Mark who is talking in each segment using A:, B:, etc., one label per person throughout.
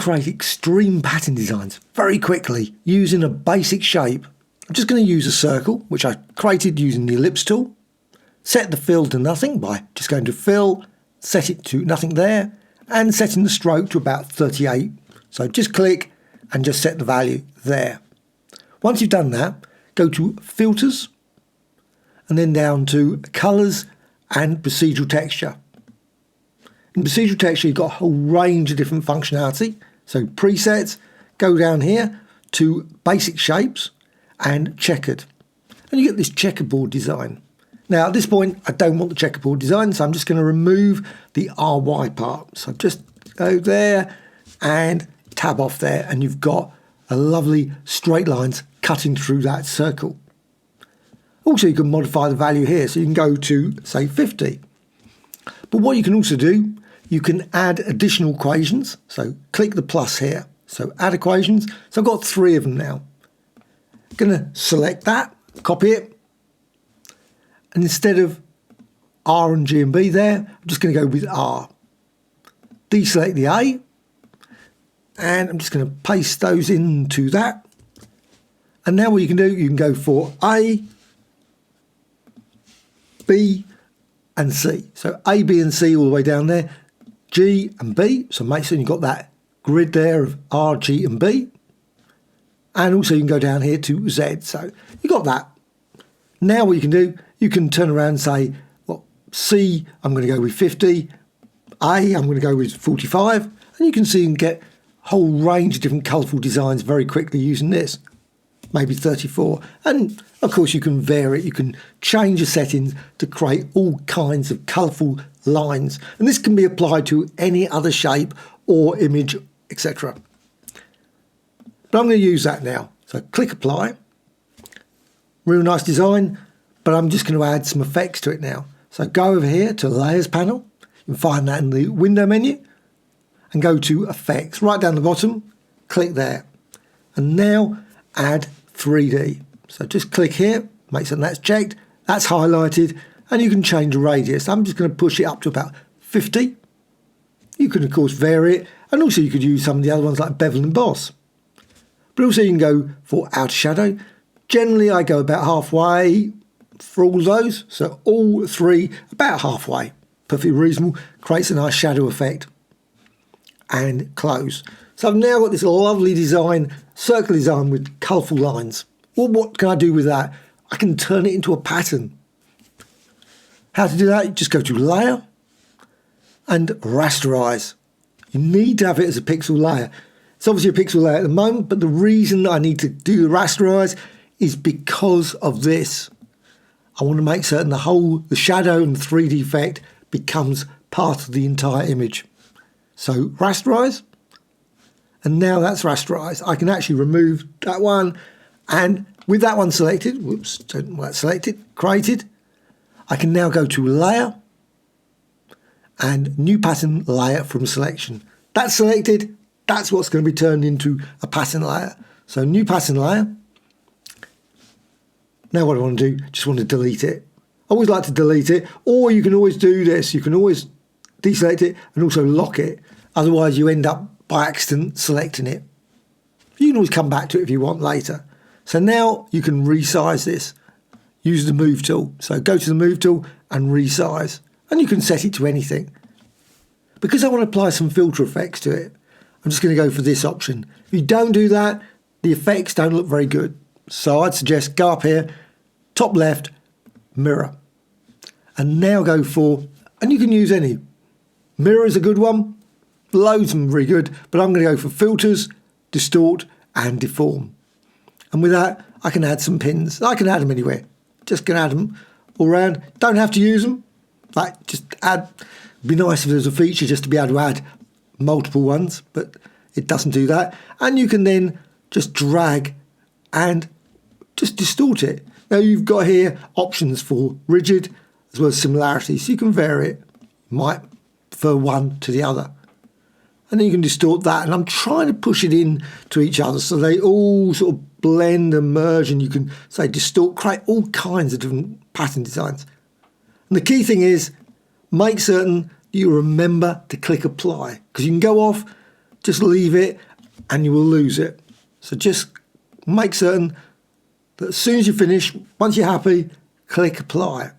A: create extreme pattern designs very quickly using a basic shape. I'm just going to use a circle, which I created using the ellipse tool. Set the fill to nothing by just going to fill, set it to nothing there, and setting the stroke to about 38. So just click and just set the value there. Once you've done that, go to filters and then down to colors and procedural texture. In procedural texture, you've got a whole range of different functionality. So presets, go down here to basic shapes and checkered. And you get this checkerboard design. Now at this point, I don't want the checkerboard design, so I'm just going to remove the RY part. So just go there and tab off there, and you've got a lovely straight lines cutting through that circle. Also, you can modify the value here, so you can go to, say, 50. But what you can also do, you can add additional equations. So click the plus here. So add equations. So I've got 3 of them now. I'm going to select that, copy it. And instead of R and G and B there, I'm just going to go with R. Deselect the A. And I'm just going to paste those into that. And now what you can do, you can go for A, B and C. So A, B and C all the way down there. G and B. So make sure you've got that grid there of R, G and B. And also you can go down here to Z. So you got that. Now what you can do, you can turn around and say, well, C, I'm going to go with 50. A, I'm going to go with 45. And you can see and get a whole range of different colourful designs very quickly using this. Maybe 34. And of course you can vary it. You can change the settings to create all kinds of colourful lines. And this can be applied to any other shape or image, etc. But I'm going to use that now. So click apply. Real nice design, but I'm just going to add some effects to it now. So go over here to layers panel. You can find that in the window menu and go to effects right down the bottom. Click there. And now add 3D. So just click here, make sure that's checked, that's highlighted, and you can change the radius. I'm just going to push it up to about 50. You can of course vary it, and also you could use some of the other ones like bevel and emboss. But also you can go for outer shadow. Generally I go about halfway for all of those, so all 3 about halfway. Perfectly reasonable, creates a nice shadow effect. And close. So I've now got this lovely design, circle design with colourful lines. Well, what can I do with that? I can turn it into a pattern. How to do that? You just go to layer and rasterize. You need to have it as a pixel layer. It's obviously a pixel layer at the moment, but the reason I need to do the rasterize is because of this. I want to make certain the shadow and the 3D effect becomes part of the entire image. So rasterize, and now that's rasterized. I can actually remove that one, and with that one selected, whoops, don't want that selected, created, I can now go to layer and new pattern layer from selection. That's selected, that's what's going to be turned into a pattern layer. So new pattern layer. Now what I want to do, just want to delete it. I always like to delete it, or you can always do this, you can always deselect it and also lock it. Otherwise you end up by accident selecting it. You can always come back to it if you want later. So now you can resize this. Use the move tool. So go to the move tool and resize. And you can set it to anything. Because I want to apply some filter effects to it, I'm just going to go for this option. If you don't do that, the effects don't look very good. So I'd suggest go up here, top left, mirror. And now go for, and you can use any. Mirror is a good one. Loads of them very good, but I'm going to go for filters, distort and deform. And with that, I can add some pins. I can add them anywhere. Just going to add them all around. Don't have to use them. Like just add. It'd be nice if there's a feature just to be able to add multiple ones, but it doesn't do that. And you can then just drag and just distort it. Now you've got here options for rigid as well as similarity, so you can vary it. You might prefer one to the other. And then you can distort that, and I'm trying to push it in to each other so they all sort of blend and merge, and you can say distort, create all kinds of different pattern designs. And the key thing is make certain you remember to click apply, because you can go off, just leave it and you will lose it. So just make certain that as soon as you finish, once you're happy, click apply.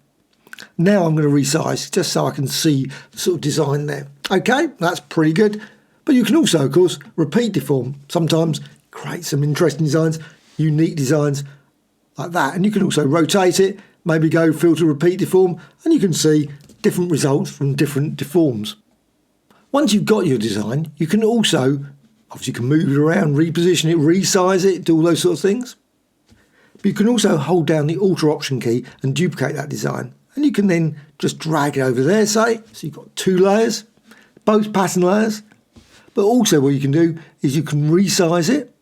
A: Now I'm going to resize just so I can see the sort of design there. Okay, that's pretty good. But you can also, of course, repeat deform. Sometimes create some interesting designs, unique designs like that. And you can also rotate it, maybe go filter, repeat deform, and you can see different results from different deforms. Once you've got your design, you can also, obviously you can move it around, reposition it, resize it, do all those sorts of things. But you can also hold down the Alt or Option key and duplicate that design. And you can then just drag it over there, say. So you've got 2 layers, both pattern layers. But also what you can do is you can resize it.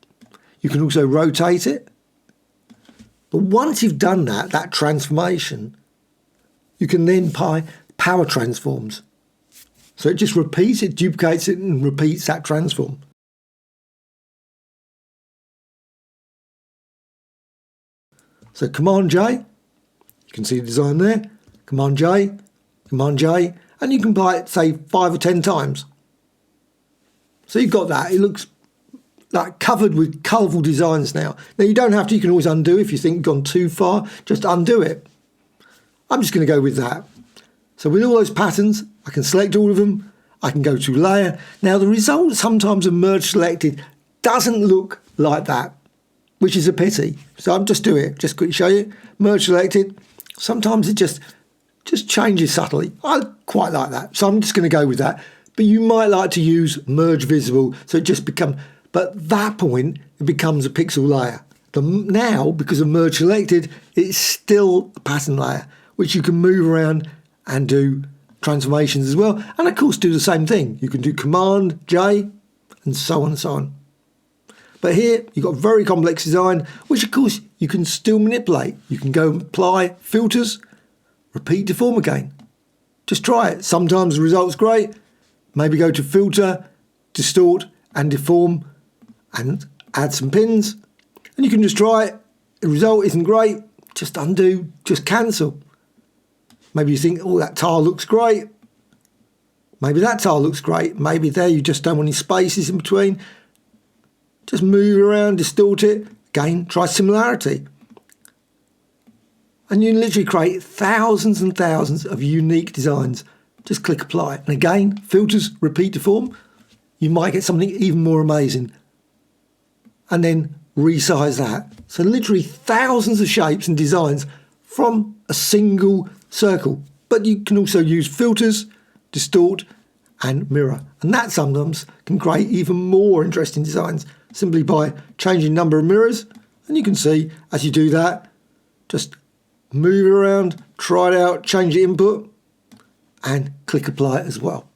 A: You can also rotate it. But once you've done that transformation, you can then apply power transforms. So it just repeats it, duplicates it, and repeats that transform. So Command J, you can see the design there. Command J, and you can apply it, say, 5 or 10 times. So you've got that. It looks like covered with colourful designs now. Now you don't have to, you can always undo if you think you've gone too far, just undo it. I'm just going to go with that. So with all those patterns, I can select all of them. I can go to layer. Now the result sometimes of merge selected doesn't look like that, which is a pity. So I'm just doing it, just quickly show you. Merge selected. Sometimes it just changes subtly. I quite like that. So I'm just going to go with that. But you might like to use merge visible. So it just becomes, but at that point, it becomes a pixel layer. Now, because of merge selected, it's still a pattern layer, which you can move around and do transformations as well. And of course, do the same thing. You can do Command J and so on and so on. But here, you've got a very complex design, which of course you can still manipulate. You can go and apply filters, repeat deform again. Just try it. Sometimes the result's great. Maybe go to filter, distort and deform and add some pins. And you can just try it. The result isn't great. Just undo, just cancel. Maybe you think, oh, that tile looks great. Maybe that tile looks great. Maybe there you just don't want any spaces in between. Just move it around, distort it. Again, try similarity. And you can literally create thousands and thousands of unique designs. Just click apply. And again, filters, repeat deform. You might get something even more amazing. And then resize that. So literally thousands of shapes and designs from a single circle. But you can also use filters, distort and mirror. And that sometimes can create even more interesting designs simply by changing number of mirrors. And you can see as you do that, just move it around, try it out, change the input and click apply as well.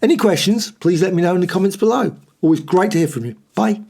A: Any questions, please let me know in the comments below. Always great to hear from you. Bye.